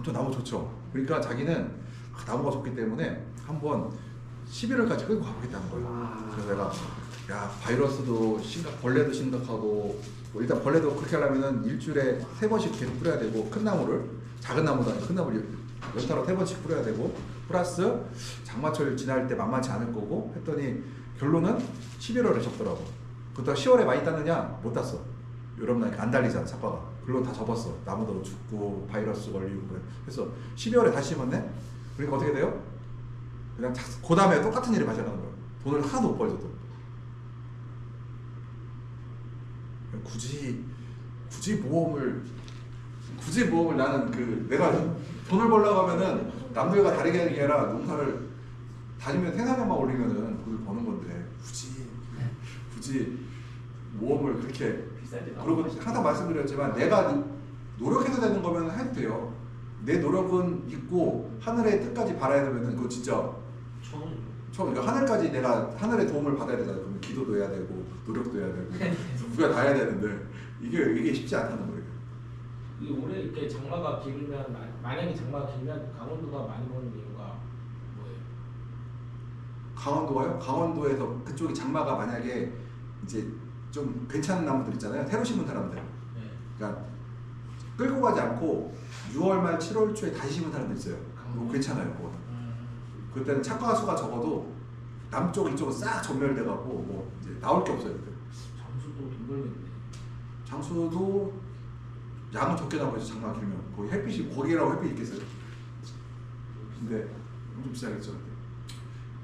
엄청 나무 좋죠. 그러니까 자기는 나무가 좋기 때문에 한번 11월까지 끌고 가보겠다는 거예요. 그래서 내가 야 바이러스도 벌레도 심각하고 뭐 일단 벌레도 그렇게 하려면은 일주일에 3번씩 계속 뿌려야 되고 큰 나무를 작은 나무도 아니고 큰 나무를 연타로 3번씩 뿌려야 되고 플러스 장마철 지날 때 만만치 않을 거고 했더니 결론은 11월에 접더라고. 그렇다고 10월에 많이 땄느냐? 못 땄어. 여러분 안 달리잖아 사과가. 결론 다 접었어. 나무도 죽고 바이러스 걸리고 그래서 12월에 다시 심었네. 그러니까 어떻게 돼요? 그냥 그 다음에 똑같은 일이 발생하는 거예요. 돈을 하나도 못 벌죠 또. 굳이 모험을 나는 내가 돈을 벌려고 하면은 남들과 다르게 하는 게 아니라 농사를 다니면 생산량만 올리면은 그걸 버는 건데 굳이 모험을 그렇게 그리고 항상 말씀드렸지만 내가 노력해서 되는 거면 해도 돼요. 내 노력은 있고 하늘의 뜻까지 바라야 되면은 그거 진짜 그러니까 하늘까지 내가 하늘의 도움을 받아야 되잖아요. 그러면 기도도 해야 되고 노력도 해야 되고 우리가 다 해야 되는데 이게 쉽지 않다는 거예요. 올해 이렇게 장마가 길면 만약에 장마가 길면 강원도가 많이 오는 이유가 뭐예요? 강원도가요? 강원도에서 그쪽이 장마가 만약에 이제 좀 괜찮은 나무들 있잖아요. 새로 심은 사람들. 네. 그러니까 끌고 가지 않고 6월 말 7월 초에 다시 심은 사람들 있어요. 그거 괜찮아요. 그거. 그때는 착과 수가 적어도 남쪽 이쪽은 싹 전멸돼 갖고 뭐 이제 나올 게 없어요. 장수도 돈 벌겠네. 장수도 양은 적게 나오죠. 장마 길면 거기 햇빛이 거기라고 햇빛 있겠어요. 근데 엄청 비싸겠죠.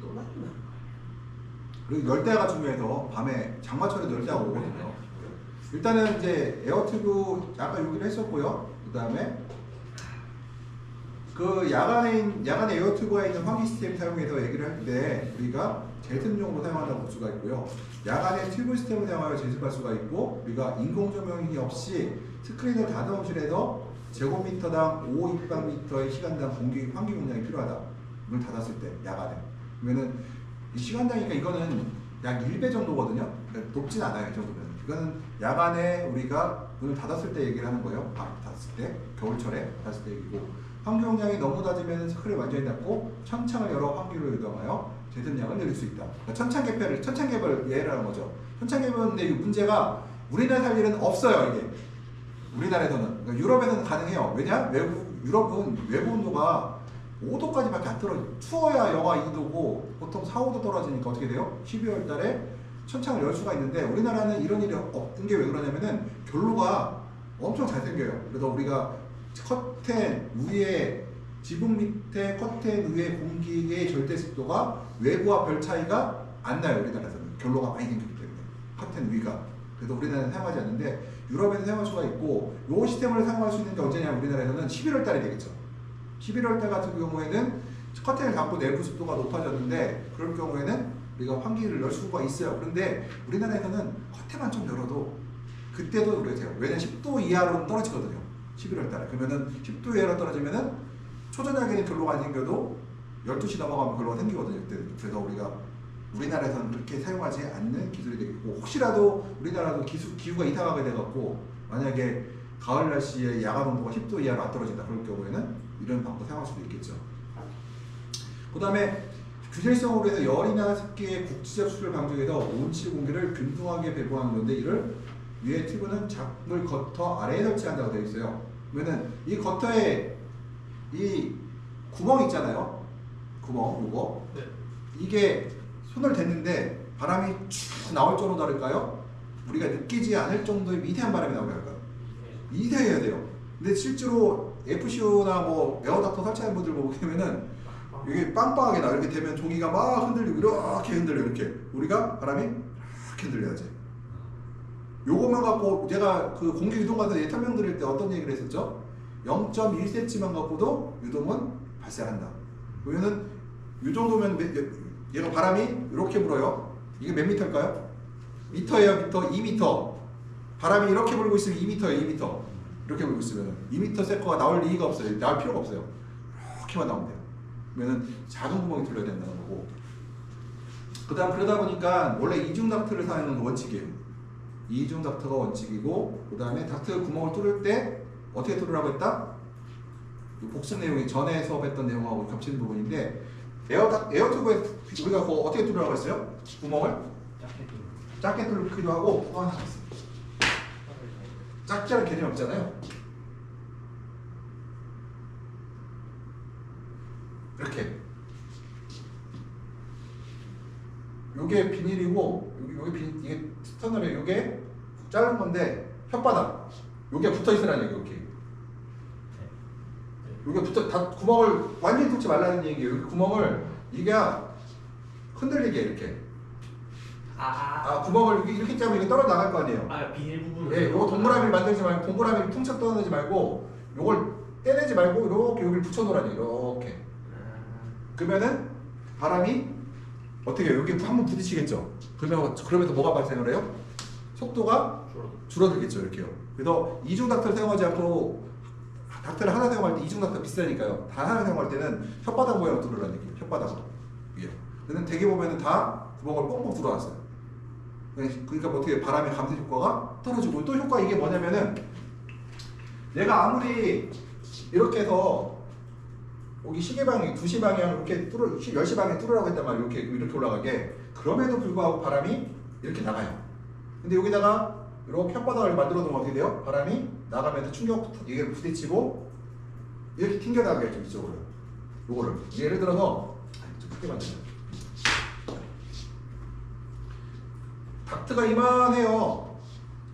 또 많이 나는 거예요. 그리고 열대야가 중요해서 밤에 장마철에도 열대야가 오거든요. 일단은 이제 에어튜브 아까 여기를 했었고요. 그 다음에 그 야간에 에어튜브가 있는 환기 시스템 사용해서 얘기를 할 때 우리가 제습용으로 사용한다고 볼 수가 있고요. 야간에 튜브 시스템을 사용하여 제습할 수가 있고 우리가 인공 조명이 없이 스크린을 닫아놓으실에서 제곱미터당 5입방미터의 시간당 공기 환기 공량이 필요하다. 문을 닫았을 때 야간에. 그러면은 이 시간당이니까 이거는 약 1배 정도거든요. 그러니까 높진 않아요. 이 정도면. 이거는 야간에 우리가 문을 닫았을 때 얘기를 하는 거예요. 밤 닫았을 때, 겨울철에 닫았을 때 얘기고. 환기 용량이 너무 낮으면 스크린을 완전히 닫고 천창을 열어 환기로 유도하여 제습량을 늘릴 수 있다. 그러니까 천창개별 예를 하는 거죠. 천창개별인데 이 문제가 우리나라 살 일은 없어요. 이게 우리나라에서는. 그러니까 유럽에서는 가능해요. 왜냐? 유럽은 외부 온도가 5도까지밖에 안 떨어져. 추워야 영하 2도고 보통 4, 5도 떨어지니까 어떻게 돼요? 12월 달에 천창을 열 수가 있는데 우리나라는 이런 일이 없는 게 왜 그러냐면은 결로가 엄청 잘 생겨요. 그래서 우리가 커튼 위에 지붕 밑에 커튼 위에 공기의 절대 습도가 외부와 별 차이가 안 나요. 우리나라에서는 결로가 많이 생기기 때문에 커튼 위가. 그래서 우리나라는 사용하지 않는데 유럽에는 사용할 수가 있고 이 시스템을 사용할 수 있는 게 언제냐면 우리나라에서는 11월 달이 되겠죠. 11월 달 같은 경우에는 커튼을 닫고 내부 습도가 높아졌는데 그럴 경우에는 우리가 환기를 열 수가 있어요. 그런데 우리나라에서는 커튼만 좀 열어도 그때도 그러세요. 왜냐면 10도 이하로 떨어지거든요. 11월 달에. 그러면은 10도 이하로 떨어지면은 초저녁에는 결로가 안 생겨도 12시 넘어가면 결로가 생기거든요. 그때. 그래서 우리나라에서는 그렇게 사용하지 않는 기술이 되겠고 혹시라도 우리나라도 기후가 이상하게 돼갖고 만약에 가을 날씨에 야간 온도가 10도 이하로 안 떨어진다 그럴 경우에는 이런 방법 사용할 수도 있겠죠. 그 다음에 균일성으로 해서 열이나 습기의 국지적 수를 방지해서 온실 공기를 균등하게 배분하는 건데 이를 위에 튜브는 작물 겉터 아래에 설치한다고 되어 있어요. 그러면은 이 겉터에 이 구멍 있잖아요. 구멍 요거. 네. 이게 손을 댔는데 바람이 쭉 나올 정도로 다를까요? 우리가 느끼지 않을 정도의 미세한 바람이 나오게 할까요? 미세해야 돼요. 근데 실제로 FCO나 뭐 에어닥터 설치하는 분들 보면은 이게 빵빵하게 나 이렇게 되면 종이가 막 흔들리고 이렇게 흔들려 이렇게 우리가 바람이 이렇게 흔들려야지. 요것만 갖고 제가 그 공기 유동 가서 설명드릴 때 어떤 얘기를 했었죠? 0.1cm만 갖고도 유동은 발생한다. 그러면은 이 정도면 얘가 바람이 이렇게 불어요. 이게 몇 미터일까요? 미터예요, 미터, 2미터. 바람이 이렇게 불고 있으면 2미터예요, 2미터. 이렇게 불고 있으면 2미터 세커가 나올 리가 없어요. 나올 필요가 없어요. 이렇게만 나오면 돼요. 그러면은 작은 구멍이 뚫려야 된다는 거고. 그다음 그러다 보니까 원래 이중 닥트를 사용하는 원칙이에요. 이중 닥트가 원칙이고, 그 다음에 닥트 구멍을 뚫을 때 어떻게 뚫으라고 했다? 이 복습 내용이 전에 수업했던 내용하고 겹치는 부분인데 에어튜브에 우리가 그거 어떻게 뚫으라고 했어요? 구멍을 작게 뚫기도 하고 그거 하나 있어요. 작지 않은 개념이 없잖아요. 이렇게 요게 비닐이고 요게 비닐, 이게 스터널이에요. 요게 자른 건데 혓바닥 요게 붙어 있으라는 얘기. 이렇게 요게 붙어 다 구멍을 완전히 뚫지 말라는 얘기예요. 여기 구멍을 이게 흔들리게 이렇게 구멍을 이렇게 짜면 이게 떨어 나갈 거 아니에요. 비닐 부분. 예, 요거 동그라미를 만들지 말고 동그라미를 퉁쳐 떠내지 말고 요걸 떼내지 말고 이렇게 여기를 붙여 놓으라니 이렇게. 그러면은 바람이 어떻게 해요? 여기 한번 부딪히겠죠. 그러면서 뭐가 발생을 해요? 속도가 줄어들겠죠. 이렇게요. 그래서 이중 닥터를 사용하지 않고 닥터를 하나 사용할 때 이중 닥터 비싸니까요. 다 하나 사용할 때는 혓바닥 모양을 뚫으라는 얘기예요. 혓바닥으로. 예. 근데 대개 보면은 다 구멍을 뻥뻥 뚫어놨어요. 그러니까 뭐 어떻게 바람의 감쇄 효과가 떨어지고 또 효과 이게 뭐냐면은 내가 아무리 이렇게 해서 여기 시계방향 2시 방향 이렇게 10시 방향 뚫으라고 했단 말이에요. 이렇게 올라가게. 그럼에도 불구하고 바람이 이렇게 나가요. 근데 여기다가 이렇게 혓바닥을 만들어 놓으면 어떻게 돼요? 바람이 나가면서 충격 이게 부딪히고 이렇게 튕겨나가겠죠. 이쪽으로. 요거를 예를 들어서 좀 크게 만들어요. 닥트가 이만해요.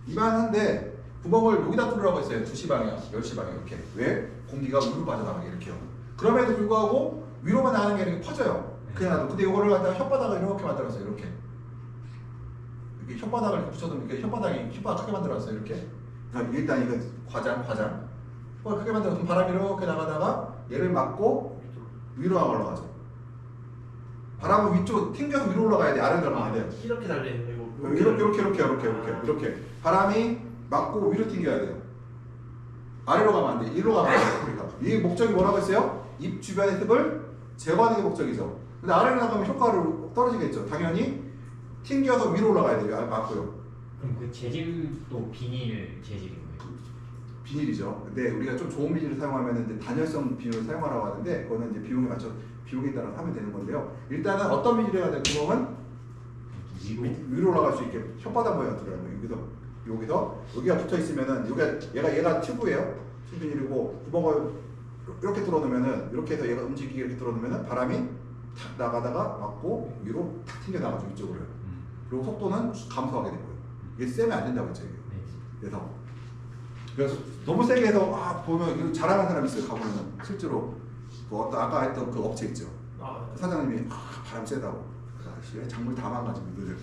이만한데 구멍을 여기다 뚫으라고 했어요. 2시 방향, 10시 방향 이렇게. 왜? 공기가 위로 빠져나가게 이렇게요. 그럼에도 불구하고 위로만 나가는 게 이렇게 퍼져요. 그냥 놔도. 근데 이거를 갖다가 혓바닥을 이렇게 만들었어요. 이렇게. 이렇게 혓바닥을 이렇게 붙여두면 이렇게 혓바닥 크게 만들었어요. 이렇게. 그러니까 일단 이거 과장. 혓바닥 크게 만들어서 바람이 이렇게 나가다가 얘를 막고 위로 올라가죠. 바람은 위쪽 튕겨서 위로 올라가야 돼. 아래로 가면 안 돼요. 이렇게 달려있는 거. 이렇게 바람이 막고 위로 튕겨야 돼요. 아래로 가면 안 돼. 이리로 가면 안 돼. 우리가 이 목적이 뭐라고 했어요? 입 주변의 습을 제거하는 게 목적이죠. 근데 아래로 나가면 효과로 떨어지겠죠. 당연히 튕겨서 위로 올라가야 돼요. 맞고요. 그럼 그 재질도 비닐 재질인 거예요? 비닐이죠. 근데 우리가 좀 좋은 비닐을 사용하면 이제 단열성 비닐을 사용하라고 하는데 그거는 이제 비용에 따라 하면 되는 건데요. 일단은 어떤 비닐을 해야 돼? 구멍은 위로 올라갈 수 있게 혓바닥 모양 들어가요. 여기가 붙어 있으면은 얘가 튜브예요. 튜브 비닐이고 구멍을 이렇게 뚫어놓으면은 이렇게 해서 얘가 움직이게 이렇게 뚫어놓으면은 바람이 탁 나가다가 막고 위로 탁 튕겨 나가죠. 이쪽으로. 그리고 속도는 감소하게 된 거예요. 이게 세면 안 된다고 했죠. 이게. 그래서 너무 세게 해서 보면 이거 잘하는 사람 있어요. 가보면은 실제로 아까 했던 그 업체 있죠. 그 사장님이 바람 세다고. 작물 다 망가지고 이거를.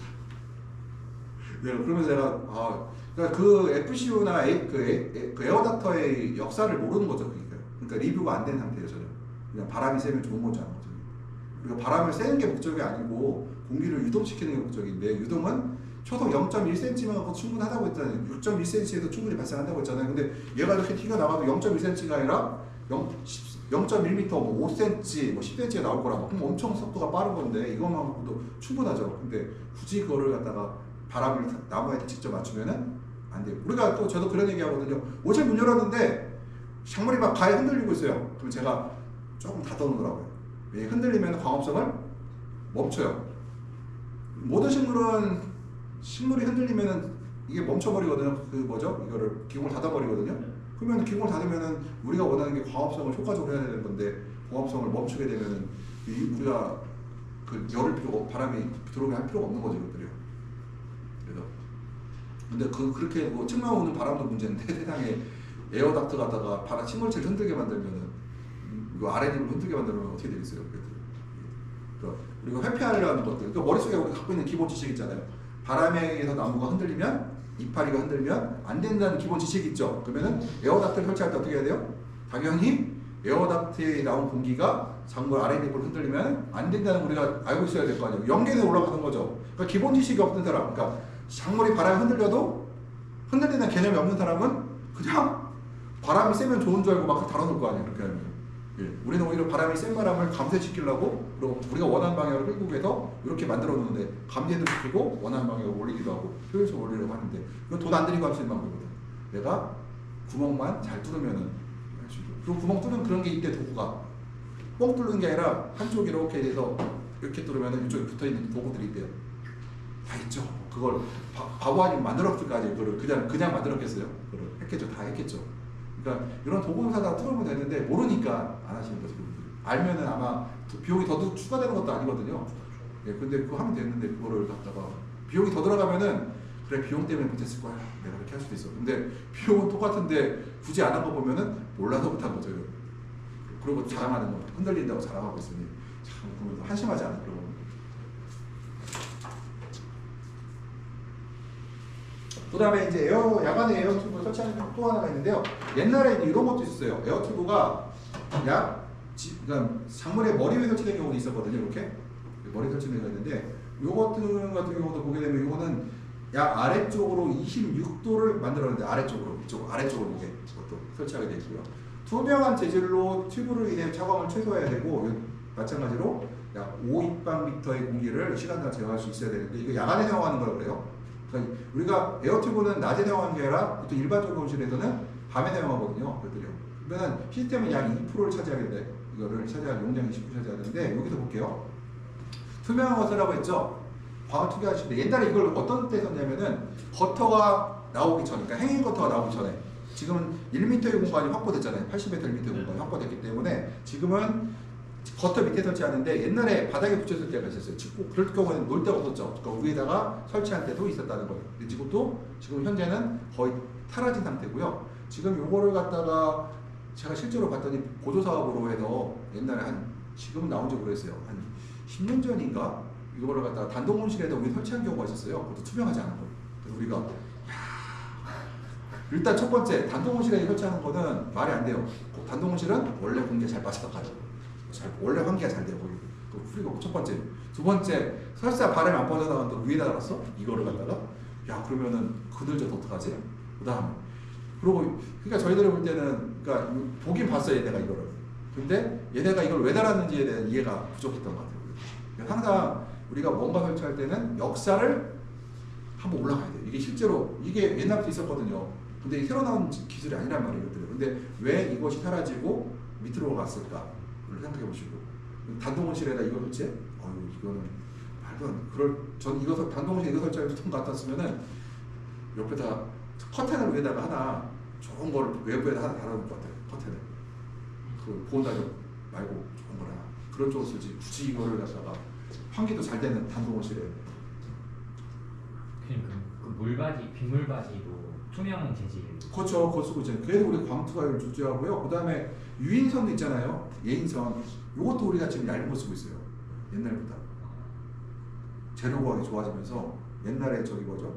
그러면서 내가 그러니까 그 FCU나 그 에어닥터의 역사를 모르는 거죠. 그러니까 리뷰가 안 된 상태예요. 저는 그냥 바람이 세면 좋은 거잖아. 그러니까 바람을 세는 게 목적이 아니고 공기를 유동시키는 게 목적인데 유동은 초속 0.1cm만 충분하다고 했잖아요. 6.1cm에도 충분히 발생한다고 했잖아요. 근데 얘가 이렇게 튀겨나가도 0.1cm가 아니라 0.1m, 뭐 5cm, 뭐 10cm가 나올 거라고. 그럼 엄청 속도가 빠른 건데 이것만 갖고도 충분하죠. 근데 굳이 그거를 갖다가 바람을 나무에 직접 맞추면은 안 돼요. 우리가 또 저도 그런 얘기 하거든요. 옷을 문 열었는데 작물이 막 가에 흔들리고 있어요. 그럼 제가 조금 닫아놓으라고요. 왜 흔들리면 광합성을 멈춰요. 모든 식물이 흔들리면은 이게 멈춰버리거든요. 이거를 기공을 닫아버리거든요. 그러면 기공을 닫으면은 우리가 원하는 게 광합성을 효과적으로 해야 되는 건데 광합성을 멈추게 되면은 우리가 그 바람이 들어오게 할 필요가 없는 거죠, 이것들이요. 그래서 근데 그렇게 뭐 측면 오는 바람도 문제인데 세상에 에어닥트 갖다가 식물체를 흔들게 만들면은 이거 아랫입을 흔들게 만들면 어떻게 되겠어요? 그러니까 우리가 회피하려는 것들, 그러니까 머릿속에 우리가 갖고 있는 기본 지식 있잖아요. 바람에 의해서 나무가 흔들리면 이파리가 흔들면 안 된다는 기본 지식이 있죠. 그러면은 에어닥트를 설치할 때 어떻게 해야 돼요? 당연히 에어닥트에 나온 공기가 작물 아랫입을 흔들리면 안 된다는 우리가 알고 있어야 될 거 아니에요. 연계에 올라가는 거죠. 그러니까 기본 지식이 없는 사람, 그러니까 작물이 바람에 흔들려도 흔들리는 개념이 없는 사람은 그냥 바람이 세면 좋은 줄 알고 막 달아놓을 거 아니에요. 그렇게 하면. 우리는 오히려 바람이 센 바람을 감쇄시키려고 그리고 우리가 원하는 방향으로 끌고 가서 이렇게 만들어 놓는데 감쇄도 시키고 원하는 방향으로 올리기도 하고 효율적으로 올리려고 하는데 이건 돈 안 들이고 할 수 있는 방법이거든. 내가 구멍만 잘 뚫으면은 할 수 있고 그리고 구멍 뚫는 그런 게 있대. 도구가 뻥 뚫는 게 아니라 한쪽 이렇게 돼서 이렇게 뚫으면 이쪽에 붙어있는 도구들이 있대요. 다 있죠. 그걸 바보 아니면 만들었을까지 그걸 그냥 만들었겠어요. 그걸 했겠죠. 다 했겠죠. 그러니까 이런 도구 사다가 뚫으면 되는데 모르니까 안 하시는 거죠. 알면은 아마 비용이 더 추가되는 것도 아니거든요. 예, 근데 그거 하면 되는데 그거를 갖다가 비용이 더 들어가면은 그래 비용 때문에 못했을 거야. 내가 그렇게 할 수도 있어. 근데 비용은 똑같은데 굳이 안 한 거 보면은 몰라서 못한 거죠. 그리고 자랑하는 거 흔들린다고 자랑하고 있으니 참 그러면 한심하지 않아 그러고. 그 다음에 이제 야간에 에어튜브 설치하는 게 또 하나가 있는데요. 옛날에 이런 것도 있었어요. 에어튜브가 그러니까 창문에 머리 위에 설치된 경우도 있었거든요. 이렇게 머리 설치된 거 있는데 요것 같은 경우도 보게 되면 이거는 약 아래쪽으로 26도를 만들었는데 아래쪽으로 이게 이것도 설치하게 되어 있고요. 투명한 재질로 튜브를 인해 차광을 최소화해야 되고 마찬가지로 약 5입방미터의 공기를 시간당 제어할 수 있어야 되는데 이거 야간에 사용하는 거라고 그래요. 그러니까 우리가 에어튜브는 낮에 사용하는 게 아니라 보통 일반적 교실에서는 밤에 사용하거든요. 그러면 시스템은 약 2%를 차지하게 돼. 이거를 차지할 용량이 20% 차지하는데 여기서 볼게요. 투명한 것이라고 했죠. 광을 투기하시는데 옛날에 이걸 어떤 때 썼냐면은 버터가 나오기 전, 그러니까 행인 버터가 나오기 전에 지금은 1m의 공간이 확보됐잖아요. 80m, 1m의 공간이 확보됐기 때문에 지금은 버터 밑에 설치하는데 옛날에 바닥에 붙였을 때가 있었어요. 그럴 경우에는 놀 데가 없었죠. 그러니까 위에다가 설치할 때도 있었다는 거예요. 근데 지금 현재는 거의 타라진 상태고요. 지금 요거를 갖다가 제가 실제로 봤더니 보조사업으로 해서 옛날에 지금은 나온지 모르겠어요. 한 10년 전인가? 이거를 갖다가 단독온실에다 우리 설치한 경우가 있었어요. 그것도 투명하지 않은 거. 그래서 우리가 일단 첫 번째 단독온실에 설치하는 거는 말이 안 돼요. 단독온실은 원래 공기가 잘 빠져나가요. 원래 환기가 잘 돼요. 거기. 그리고 첫 번째. 두 번째 설사 바람이 안 빠져나가는데 위에다 놨어? 이거를 갖다가 야 그러면은 그늘져서 어떡하지? 그 다음에 그러니까 저희들이 볼 때는 그러니까 보긴 봤어요 얘네가 이거를. 근데 얘네가 이걸 왜 달았는지에 대한 이해가 부족했던 것 같아요. 그러니까 항상 우리가 뭔가 설치할 때는 역사를 한번 올라가야 돼요. 이게 실제로 이게 옛날부터 있었거든요. 근데 이게 새로 나온 기술이 아니란 말이에요. 근데 왜 이것이 사라지고 밑으로 갔을까? 생각해 보시고 단독온실에다 이걸 설치해? 이거는 말도 안 돼. 전 이거 단독온실 이거 설치할 것 같았으면은 옆에다 커튼을 위에다가 하나 좋은 거를 외부에다 하나 달아놓을 것 같아요. 커튼을 그 보온 단역 말고 좋은 거라 그런 쪽으로 쓰지 굳이 이거를 갖다가 환기도 잘 되는 단독온실에 그 물바지, 빗물바지도 투명 재질. 그렇죠. 그거 쓰고 있잖아요. 그래서 우리 광투가를 주제하고요. 그 다음에 유인선도 있잖아요. 예인선. 이것도 우리가 지금 얇은 거 쓰고 있어요. 옛날보다. 재료과학이 좋아지면서 옛날에 저기 뭐죠?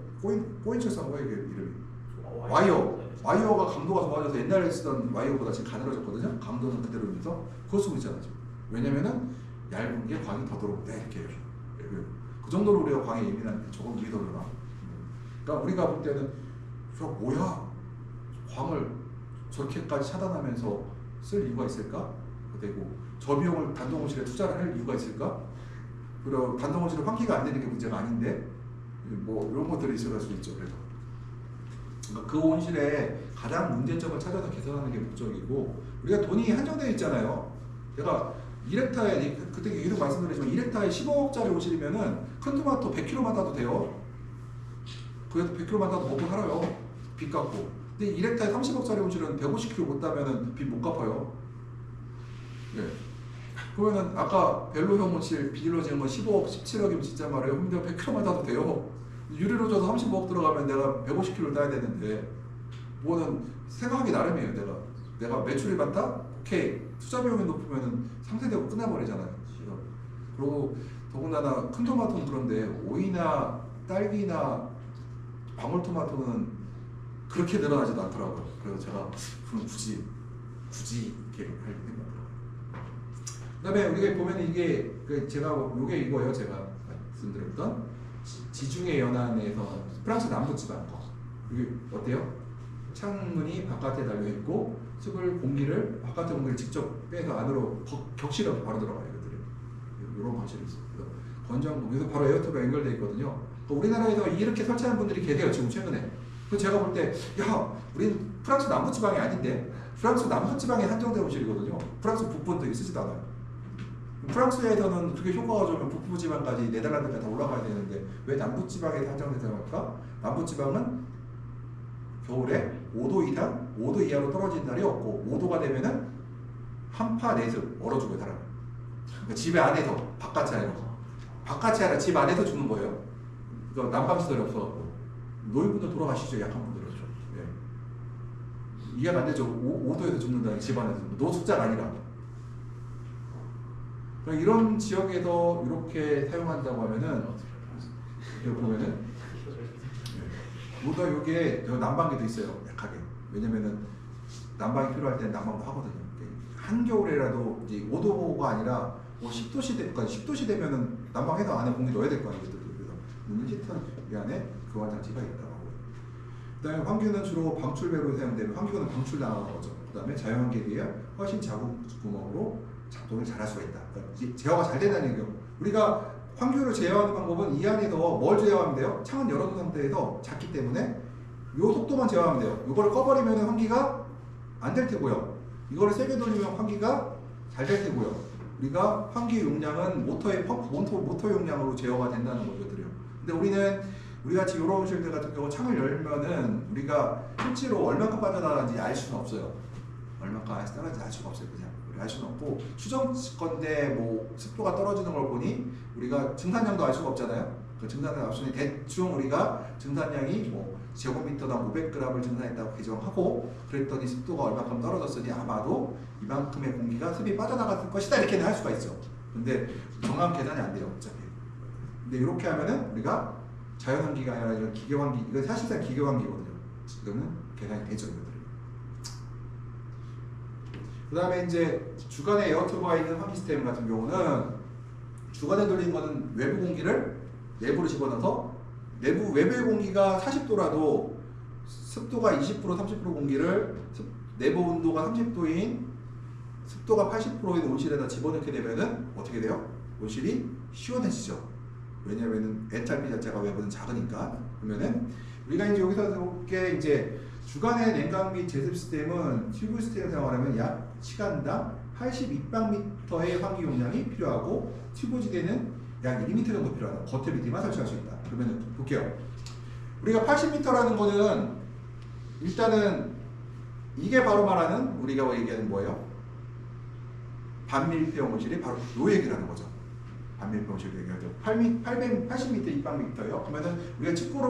꼬인철사가 뭐예요? 이름이. 와이어가 강도가 좋아져서 옛날에 쓰던 와이어보다 지금 가늘어졌거든요. 강도는 그대로면서 그거 쓰고 있잖아요. 왜냐면은 얇은 게 광이 더 들어오는데 이렇게 그 정도로 우리가 광에 예민한데 저건 위에 더 들어나. 그러니까 우리가 볼 때는 저 뭐야? 광을 저렇게까지 차단하면서 쓸 이유가 있을까? 그리고 저 비용을 단독온실에 투자를 할 이유가 있을까? 그리고 단독온실은 환기가 안 되는 게 문제가 아닌데 뭐 이런 것들이 있을 수 있죠. 그래서 그러니까 그 온실에 가장 문제점을 찾아서 개선하는 게 목적이고 우리가 돈이 한정되어 있잖아요. 내가 1헥타에 그때 계속 말씀드렸지만 1헥타에 15억짜리 온실이면은 큰 토마토 100kg만 따도 돼요. 그래도 100kg만 따도 먹고 살아요. 빚 갚고. 근데 1헥타에 30억짜리 온실은 150kg 못 따면은 빚 못 갚아요. 네. 그러면은 아까 벨로형 온실 비닐로 지은 건 15억, 17억이면 진짜 말이에요. 근데 100kg만 따도 돼요. 유리로 줘서 35억 들어가면 내가 150kg를 따야 되는데 뭐는 생각하기 나름이에요. 내가 매출이 많다? 오케이. 투자 비용이 높으면은 상쇄되고 끝나버리잖아요. 그리고 더군다나 큰 토마토는 그런데 오이나 딸기나 방울토마토는 그렇게 늘어나지도 않더라고요. 그래서 제가 그럼 굳이 이렇게 할 생각더라고요. 그다음에 우리가 보면 이게 제가 요게 이거예요. 제가 말씀드렸던 지중해 연안에서 프랑스 남부지방 거. 이게 어때요? 창문이 바깥에 달려 있고 공기를 바깥의 공기를 직접 빼서 안으로 격실로 바로 들어가요. 이런 방식이 있어요. 건조한 여기서 바로 에어튜브가 연결되어 있거든요. 우리나라에서 이렇게 설치하는 분들이 계세요. 지금 최근에. 그래서 제가 볼 때 야 우리는 프랑스 남부지방이 아닌데 프랑스 남부지방에 한정된 온실이거든요. 프랑스 북부는 되게 쓰지도 않아요. 프랑스에서는 그렇게 효과가 좋으면 북부지방까지 네덜란드까지 다 올라가야 되는데 왜 남부지방에 한정되다고 할까? 남부지방은 겨울에 5도 이상, 5도 이하로 떨어진 날이 없고 5도가 되면은 한파 내습 얼어 죽어요 사람. 그러니까 집에 안에서 바깥이 아니라 바깥이 아니라 집 안에서 죽는 거예요. 그러니까 난방시설이 없어갖고 노인분들 돌아가시죠 약한 분들은. 네. 이해가 안 되죠. 5도에서 죽는다는 집 안에서 노숙자가 아니라. 그러니까 이런 지역에서 이렇게 사용한다고 하면은 여기 보면은 보다 여기에 저 난방기도 있어요 약하게. 왜냐면은 난방이 필요할 때는 난방도 하거든요. 한겨울에라도 이제 5도가 아니라 뭐 10도씨 그러니까 10도씨 되면은 난방해서 안에 공기 넣어야 될 거 아니에요. 그래서 문을 히터 이 안에 교환 장치가 있다고 하고요. 그다음에 환기는 주로 방출배로 사용되면 환기구는 방출 나가는 거죠. 그다음에 자연환기에 비해 훨씬 작은 구멍으로 작동을 잘할 수가 있다. 그러니까 제어가 잘 된다는 얘기예요. 우리가 환기구를 제어하는 방법은 이 안에서 뭘 제어하면 돼요? 창은 열어둔 상태에서 작기 때문에 이 속도만 제어하면 돼요. 이거를 꺼버리면 환기가 안 될 테고요. 이거를 세게 돌리면 환기가 잘 될 테고요. 우리가 환기 용량은 모터의 모터 용량으로 제어가 된다는 거죠. 근데 우리가 지금 이런 실들 같은 경우 창을 열면은 우리가 실제로 얼마큼 빠져나가는지 알 수는 없어요. 얼마큼 빠져나가는지 알 수가 없어요. 그냥 알 수는 없고 추정건데 뭐 습도가 떨어지는 걸 보니 우리가 증산량도 알 수가 없잖아요. 그 증산량 없으니 대충 우리가 증산량이 뭐 제곱미터당 500g을 증산했다고 개정하고 그랬더니 습도가 얼마큼 떨어졌으니 아마도 이만큼의 공기가 습이 빠져나갔을 것이다 이렇게는 할 수가 있어. 근데 정확한 계산이 안 돼요 어차피. 근데 이렇게 하면은 우리가 자연환기가 아니라 이런 기계환기, 이건 사실상 기계환기거든요. 이거는 계산이 되죠. 그 다음에 이제 주간에 에어터보가 있는 환기 시스템 같은 경우는 주간에 돌리는 거는 외부 공기를 내부로 집어넣어서 외부의 공기가 40도라도 습도가 20% 30% 공기를 내부 온도가 30도인 습도가 80%인 온실에다 집어넣게 되면은 어떻게 돼요? 온실이 시원해지죠. 왜냐면은 엔탈피 자체가 외부는 작으니까. 그러면은 우리가 이제 여기서 볼게 이제 주간의 냉각및 제습 시스템은 튜브 시스템을 사용하려면 약 시간당 82방미터의 환기 용량이 필요하고 튜브지대는 약 1m 정도 필요하다. 겉에 밑에만 설치할 수 있다. 그러면 볼게요. 우리가 80m라는 거는 일단은 이게 바로 말하는 우리가 얘기하는 뭐예요? 반밀폐 온실이 바로 요 얘기를 하는 거죠. 반밀폐 온실 얘기하죠. 80m 입방미터예요. 그러면은 우리가 직구를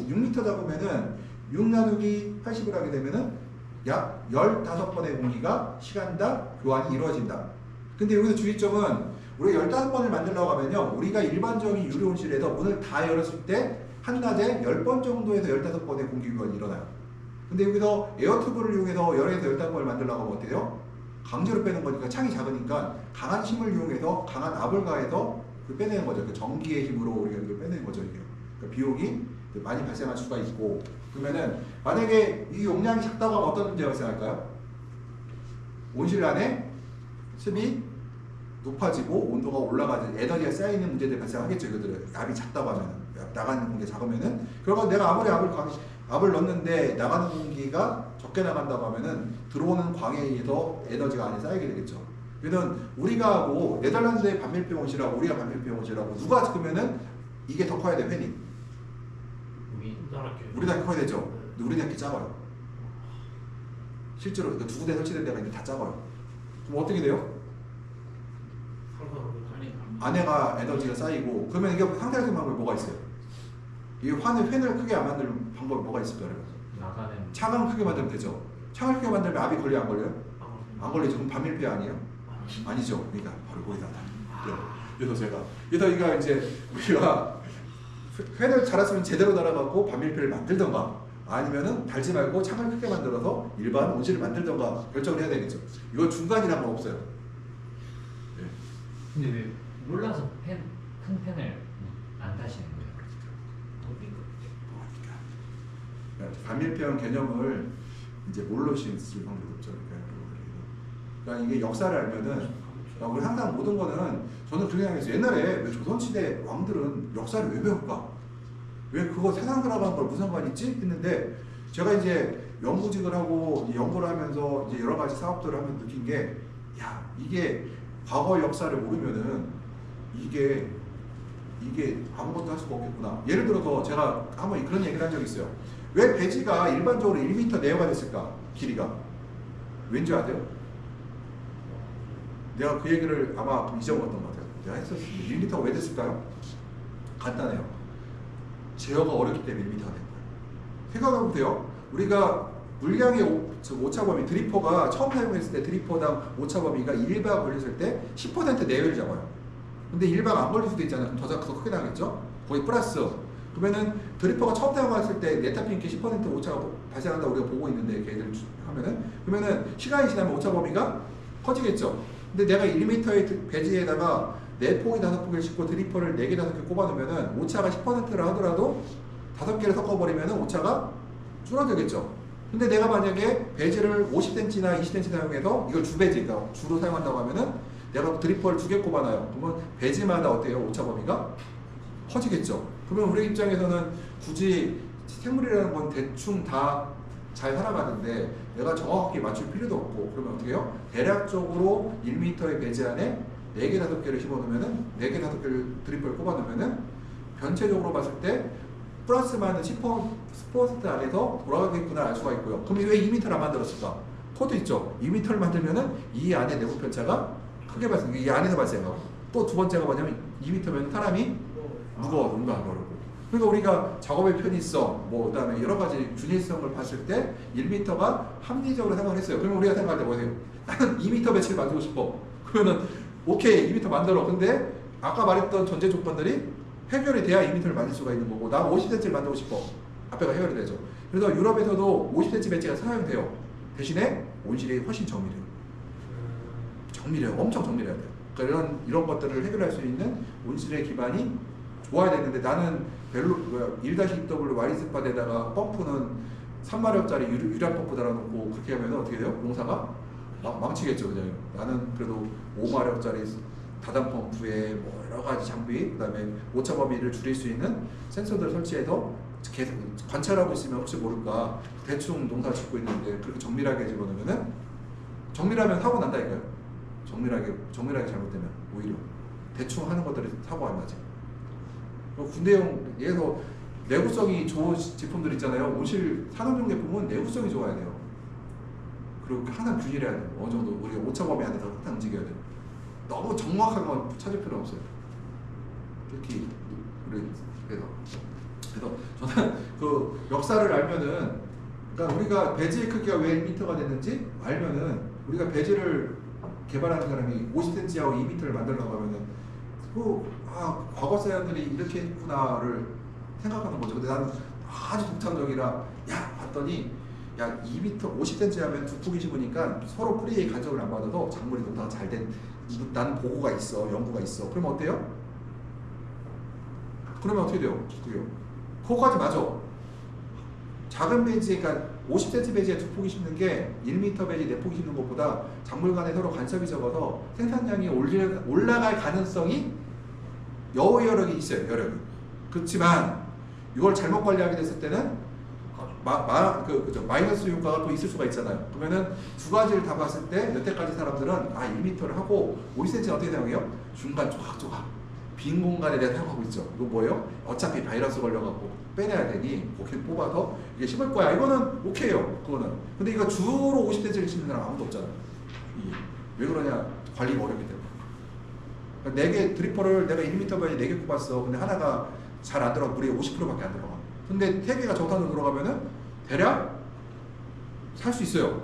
6m 잡으면은 6 나누기 80을 하게 되면은 약 15번의 공기가 시간당 교환이 이루어진다. 근데 여기서 주의점은 우리가 15번을 만들려고 하면요. 우리가 일반적인 유료 온실에서 문을 다 열었을 때 한낮에 10번 정도에서 15번의 공기 교환이 일어나요. 근데 여기서 에어튜브를 이용해서 열에서 15번을 만들려고 하면 어떻게 돼요? 강제로 빼는 거니까 창이 작으니까 강한 힘을 이용해서 강한 압을 가해서 빼내는 거죠. 그 전기의 힘으로 우리가 이걸 빼내는 거죠. 이게. 그러니까 비용이 많이 발생할 수가 있고 그러면은 만약에 이 용량이 작다고 하면 어떤 문제가 발생할까요? 온실 안에 습이 높아지고 온도가 올라가는 에너지가 쌓이는 문제들이 발생하겠죠. 이것들은 압이 작다고 하면 나가는 공기가 작으면은 그러면 내가 아무리 압을 넣는데 나가는 공기가 적게 나간다고 하면은 들어오는 광에 의해서 에너지가 안에 쌓이게 되겠죠. 그러면 우리가 하고 네덜란드의 반밀폐 온실하고 우리가 반밀폐 온실하고 누가 그러면은 이게 더 커야 돼 팬이. 우리가 커야 되죠. 근데 우리는 이렇게 작아요. 실제로 두 군데 설치된 데가 있는데 다 작아요. 그럼 어떻게 돼요? 안에가 에너지가 쌓이고 그러면 이게 상대적인 방법이 뭐가 있어요? 이 팬을 크게 안 만드는 방법이 뭐가 있을까요? 창을 크게 만들면 되죠. 창을 크게 만들면 압이 걸려요? 안 걸려요? 안 걸리죠. 그럼 반밀폐 아니에요? 아니죠. 그러니까 바로 거기다. 그래서 이거 이제 우리가 팬을 달았으면 제대로 달아갖고 반밀폐를 만들던가 아니면은 달지 말고 창을 크게 만들어서 일반 온실을 만들던가 결정을 해야 되겠죠. 이거 중간이란 건 없어요. 네. 근데 왜 몰라서 큰 팬을 안 다시는 거예요? 그러니까 반밀폐형 개념을 이제 모르실 방법이 없죠. 그러니까 이게 역사를 알면은 우리 항상 모든 거는 저는 그렇게 생각했어요. 옛날에 왜 조선시대 왕들은 역사를 왜 배울까? 왜 그거 세상 살아가는 걸 무슨 상관 있지? 했는데 제가 이제 연구직을 하고 이제 연구를 하면서 이제 여러 가지 사업들을 하면서 느낀 게, 야, 이게 과거 역사를 모르면은 이게 아무것도 할 수가 없겠구나. 예를 들어서 제가 한번 그런 얘기를 한 적이 있어요. 왜 배지가 일반적으로 1m 내외가 됐을까? 길이가. 왠지 아세요? 내가 그 얘기를 아마 잊어먹었던 것 같아요. 내가 했었어요. 1m가 왜 됐을까요? 간단해요. 제어가 어렵기 때문에 1m가 된 거예요. 생각해보세요. 우리가 물량의 오차 범위, 드리퍼가 처음 사용했을 때 드리퍼당 오차 범위가 1바 걸렸을 때 10% 내외를 잡아요. 근데 1바가 안 걸릴 수도 있잖아요. 그럼 더 크게 나겠죠? 거의 플러스. 그러면은 드리퍼가 처음 사용했을 때 네타핀 10% 오차가 발생한다고 우리가 보고 있는데 걔들 하면은, 그러면은 시간이 지나면 오차 범위가 커지겠죠. 근데 내가 1m의 배지에다가 4포기 5포기를 싣고 드리퍼를 4개 5개 꼽아놓으면은 오차가 10%라 하더라도 5개를 섞어버리면은 오차가 줄어들겠죠. 근데 내가 만약에 배지를 50cm나 20cm 사용해서 이걸 주배지, 그러니까 주로 사용한다고 하면은 내가 드리퍼를 2개 꼽아놔요. 그러면 배지마다 어때요? 오차 범위가 커지겠죠. 그러면 우리 입장에서는 굳이 생물이라는 건 대충 다 잘 살아가는데 내가 정확하게 맞출 필요도 없고, 그러면 어떻게 해요? 대략적으로 1m의 배지 안에 4개 5개를 집어넣으면은 4개 5개를 드리퍼를 꼽아놓으면은 전체적으로 봤을 때 플러스 마이너스 10% 안에서 돌아가겠구나 알 수가 있고요. 그럼 왜 2m를 안 만들었을까? 그것도 있죠. 2m를 만들면은 이 안에 내부 편차가 크게 발생, 이 안에서 발생하고, 또 두 번째가 뭐냐면 2m면 사람이 무거워, 운동하기 어렵고. 그러니까 우리가 작업의 편의성, 뭐 그다음에 여러 가지 균일성을 봤을 때 1m가 합리적으로 생각을 했어요. 그러면 우리가 생각할 때 뭐예요? 나는 2m 배치를 만들고 싶어. 그러면은 오케이 2m 만들어. 근데 아까 말했던 전제 조건들이 해결이 돼야 2m를 만들 수가 있는 거고, 나 50cm를 만들고 싶어. 앞에가 해결이 되죠. 그래서 유럽에서도 50cm 배치가 사용돼요. 대신에 온실이 훨씬 정밀해요. 정밀해요. 엄청 정밀해야 돼요. 그러니까 이런 것들을 해결할 수 있는 온실의 기반이 좋아야 되는데, 나는 벨로 1-2W 와리스팟에다가 펌프는 3마력짜리 유량 펌프 달아놓고 그렇게 하면 어떻게 돼요? 농사가 망치겠죠. 그냥 나는 그래도 5마력짜리 다단 펌프에 뭐 여러 가지 장비, 그다음에 오차 범위를 줄일 수 있는 센서들을 설치해서 계속 관찰하고 있으면 혹시 모를까 대충 농사 짓고 있는데 그렇게 정밀하게 집어넣으면은, 정밀하면 사고 난다니까요. 정밀하게 잘못되면 오히려 대충 하는 것들이 사고 안 나지. 군대용에서 내구성이 좋은 제품들 있잖아요. 온실 산업용 제품은 내구성이 좋아야 돼요. 그리고 하나 균일해야 돼요. 어느 정도 우리가 오차 범위 안에서 항상 움직여야 돼요. 너무 정확한 건 찾을 필요 없어요. 특히 그래서 저는 그 역사를 알면은, 그러니까 우리가 배지의 크기가 왜 1m가 됐는지 알면은, 우리가 배지를 개발하는 사람이 50cm하고 2m를 만들려고 하면은 과거 사람들이 이렇게 했구나를 생각하는 거죠. 근데 나는 아주 독창적이라 봤더니 2m 50cm 하면 두 폭이 심으니까 서로 뿌리의 간섭을 안 받아서 작물이 농사가 잘 된, 나는 보고가 있어, 연구가 있어. 그러면 어때요? 그러면 어떻게 돼요? 그거까지 맞아. 작은 배지, 그러니까 50cm 배지에 두 폭이 심는 게 1m 배지 4폭이 심는 것보다 작물 간에 서로 간섭이 적어서 생산량이 올라갈 가능성이 여력이 있어요. 여력이. 그렇지만 이걸 잘못 관리하게 됐을 때는 마이너스 효과가 또 있을 수가 있잖아요. 그러면은 두 가지를 다 봤을 때 여태까지 사람들은 1m를 하고 50cm 어떻게 사용해요? 중간 조각조각 빈 공간에 내가 사용하고 있죠. 이거 뭐예요? 어차피 바이러스 걸려갖고 빼내야 되니 고기 뽑아서 이게 심을 거야. 이거는 오케이요. 그거는. 근데 이거 주로 50cm를 심는 사람 아무도 없잖아요. 이게 왜 그러냐? 관리가 어렵기 때문에. 그러니까 4개 드리퍼를 내가 1m 바이 4개 꼽았어. 근데 하나가 잘 안 들어가. 물이 50%밖에 안 들어가. 근데 3개가 정상으로 들어가면은 대략 살 수 있어요.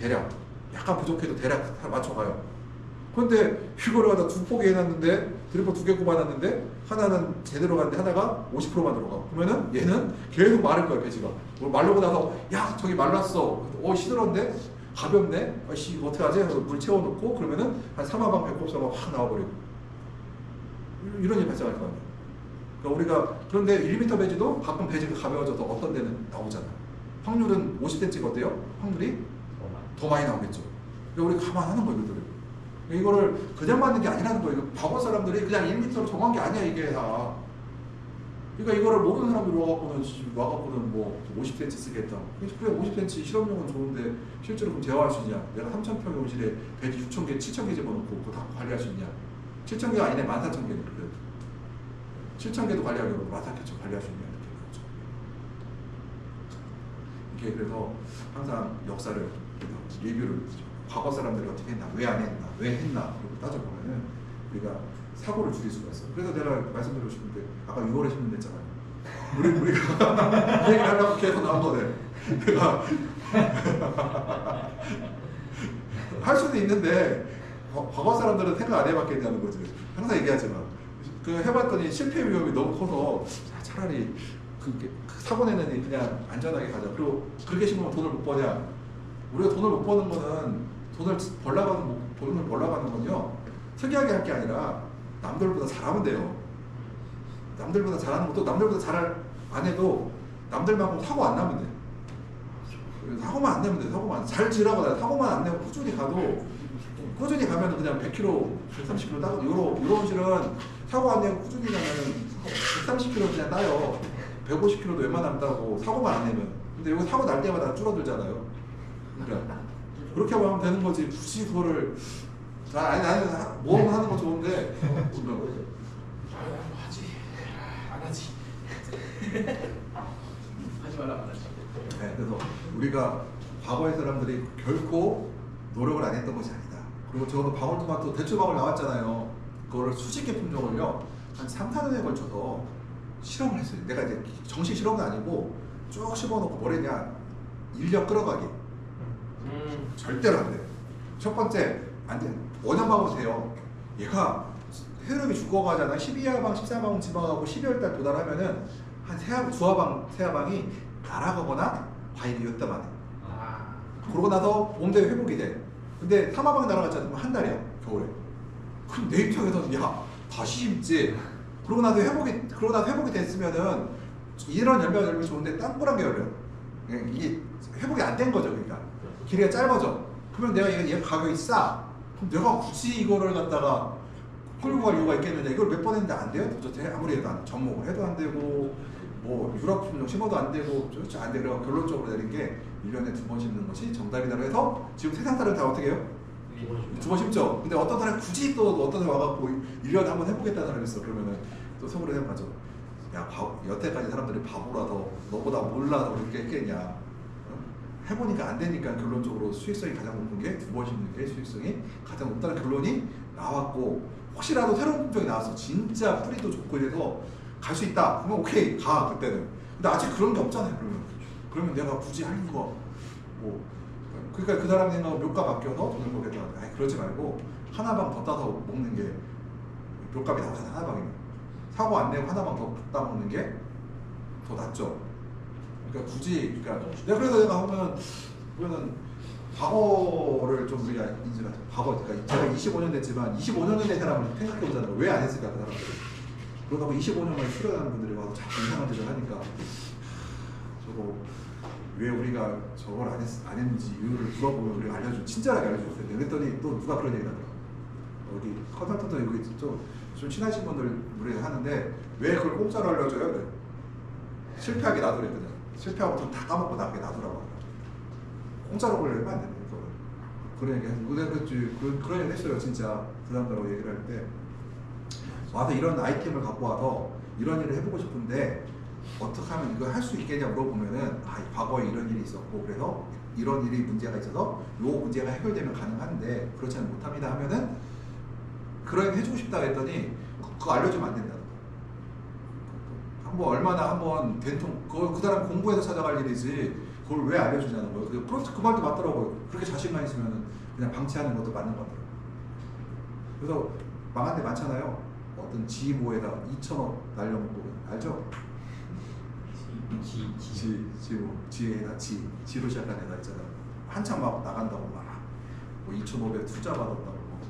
대략. 약간 부족해도 대략 맞춰가요. 근데 이거를 갖다 2포기 해놨는데 드리퍼 2개 꼽아놨는데 하나는 제대로 가는데 하나가 50%만 들어가. 그러면은 얘는 계속 마를 거야. 배지가. 말르고 나서 저기 말랐어. 시들었는데 가볍네. 어떻게 하지? 물 채워놓고 그러면은 한 3화방 배꼽사가 확 나와버리고 이런 일이 발생할 거 아니에요. 그러니까 우리가 그런데 1m 배지도 가끔 배지가 가벼워져서 어떤 데는 나오잖아. 확률은 50cm가 어때요? 확률이 더 많이 나오겠죠. 그러니까 우리 감안하는 거예요. 이거를 그냥 만든 게 아니라는 거예요. 과거 사람들이 그냥 1m로 정한 게 아니야. 이게 다 그러니까 이거를 모르는 사람들이 와갖고는 뭐 50cm 쓰겠다. 그래 50cm 실험용은 좋은데 실제로 그럼 대화할 수 있냐? 내가 3,000평 용실에 베개 6,000개, 7,000개 집어넣고 그거 다 관리할 수 있냐? 7,000개가 아니네 14,000개. 7,000개도 관리하려고 14,000개 관리할 수 있냐? 이렇게 그래서 항상 역사를 리뷰를 과거 사람들이 어떻게 했나, 왜 안 했나, 왜 했나 그리고 따져보면은 우리가 사고를 줄일 수가 있어. 그래서 내가 말씀드리고 싶은데 아까 6월에 신문냈잖아요. 우리가 이 얘기를 하려고 계속 나온 거네. 내가 할 수는 있는데 과거 사람들은 생각 안 해봤겠냐는 거지. 항상 얘기하지만 그 해봤더니 실패 위험이 너무 커서 차라리 그 사고 내는 일 그냥 안전하게 가자. 그리고 그렇게 심으면 돈을 못 버냐? 우리가 돈을 못 버는 거는 돈을 벌러 가는 건요. 특이하게 할 게 아니라 남들보다 잘하면 돼요. 남들보다 잘하는 것도 남들보다 잘 안 해도 남들만큼 사고 안 나면 돼. 사고만 안 내면 돼. 사고만 잘 지라고 사고만 안 내고 꾸준히 가면 그냥 100km, 130km 따고 요런 실은 사고 안 내고 꾸준히 가면 130km 그냥 따요. 150km도 웬만하면 따고 사고만 안 내면. 근데 여기 사고 날 때마다 줄어들잖아요. 그러니까 그렇게 하면 되는 거지. 굳이 그거를 아니 모험 하는 거 좋은데 안 하지. 하지 말라 안 하지. 네, 그래서 우리가 과거의 사람들이 결코 노력을 안 했던 것이 아니다. 그리고 저도 방울토마토 대추방울 나왔잖아요. 그거를 수십 개 품종을요 한 3, 4년에 걸쳐서 실험을 했어요. 내가 이제 정식 실험은 아니고 쭉 씹어놓고 뭐랬냐 1년 끌어가기. 절대로 안 돼. 첫 번째 안 돼. 원형방울 돼요. 얘가 흐름이 죽어가잖아. 12화방, 14화방 지방하고 12월달 도달하면은 한 세화방이 날아가거나 과일이었다만 해. 그러고 나서 봄 되면 회복이 돼. 근데 3화방 날아갔잖아. 그럼 한 달이야. 겨울에. 그럼 내 입장에서는 야 다시 심지. 그러고 나서 회복이 됐으면은 이런 열매가 열면 좋은데 땅굴한 게 열려. 이게 회복이 안 된 거죠. 그러니까 길이가 짧아져. 그러면 내가 얘 가격이 싸. 그럼 내가 굳이 이거를 갖다가 끌고 갈 이유가 있겠느냐. 이걸 몇 번 했는데 안 돼요? 도저히 아무리 해도 접목을 해도 안 되고 뭐 유럽 품종 심어도 안 되고 안 돼. 그래서 결론적으로 내린 게 1년에 2번 심는 것이 정답이라고 해서 지금 세상 사람 다 어떻게 해요? 2번 심죠. 근데 어떤 사람이 굳이 또 어떤 사람이 와갖고 1년에 한 번 해보겠다는 사람이 있어. 그러면은 또 속으로 생각하죠. 야 여태까지 사람들이 바보라서 너보다 몰라서 그렇게 했겠냐. 해보니까 안 되니까 결론적으로 수익성이 가장 높은 게 2번 심는 게 수익성이 가장 높다는 결론이 나왔고, 혹시라도 새로운 품종이 나와서 진짜 뿌리도 좋고 이래서 갈 수 있다 그러면 오케이 가 그때는. 근데 아직 그런 게 없잖아요. 그러면 내가 굳이 할 이유가 뭐 그러니까 그 사람 생각은 묘가 바뀌어서 돈을 벌겠다. 아니 그러지 말고 하나방 더 따서 먹는 게 묘값이 나오잖아. 하나방이면 사고 안 내고 하나방 더 따먹는 게 더 낫죠. 그러니까 굳이 내가 그래서 내가 보면은 과거를 좀 우리가 인지가 과거 그러니까 제가 25년 됐지만 25년 된 사람을 생각해 보잖아요. 왜 안 했을까 그 사람들. 그러다가 25년만에 수련하는 분들이 와서 자꾸 이상한 짓을 하니까 저거 왜 우리가 저걸 안 했는지 이유를 물어보면 우리가 친절하게 알려줬어요. 그랬더니 또 누가 그런 얘기를 하더라고요. 어디 컨설턴트 여기 좀 친하신 분들 우리 하는데 왜 그걸 공짜로 알려줘요? 그래. 실패하게 놔두래 그냥. 실패하고 돈 다 까먹고 나게 놔두라고. 공짜로 걸려면 안 되는 거. 그런 얘기 했지. 그런 얘기 했어요. 진짜 그 사람들하고 얘기를 할 때 와서 이런 아이템을 갖고 와서 이런 일을 해보고 싶은데 어떻게 하면 이걸 할 수 있겠냐 물어보면은 과거에 이런 일이 있었고 그래서 이런 일이 문제가 있어서 요 문제가 해결되면 가능한데 그렇지 않으면 못합니다 하면은 그런 해주고 싶다 했더니 그거 알려주면 안 된다. 한번 된통 그 사람 공부해서 찾아갈 일이지 그걸 왜 알려주냐는 거예요. 그 말도 맞더라고요. 그렇게 자신만 있으면 그냥 방치하는 것도 맞는 것 같아요. 그래서 망한 데 많잖아요. 어떤 지모에다 2,000억 날려먹고 알죠? 지에다 지로 시작한 애가 있잖아. 한참 막 나간다고 뭐 2,500 투자 받았다고 뭐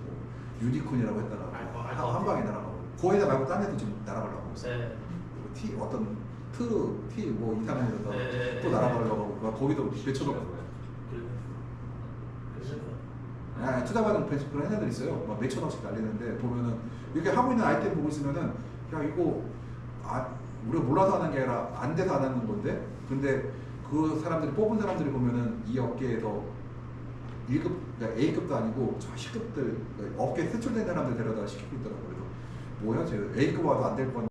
유니콘이라고 했다가 한 방에 날아가고 거기다 말고 딴 애도 지금 날아가려고 뭐 이상한 애다 또 날아가려고 하고 거기도 몇천억 투자받은 그런 회사들 있어요. 막 몇천억씩 날리는데 보면은 이렇게 하고 있는 아이템 보고 있으면은 야 이거 우리가 몰라서 하는 게 아니라 안 돼서 안 하는 건데, 근데 그 사람들이 뽑은 사람들이 보면은 이 업계에서 1급, 그러니까 A급도 아니고 저 C급들, 그러니까 업계에 세출된 사람들 데려다 시키고 있더라고요. 그래서 뭐야, 쟤 A급 와도 안 될 건.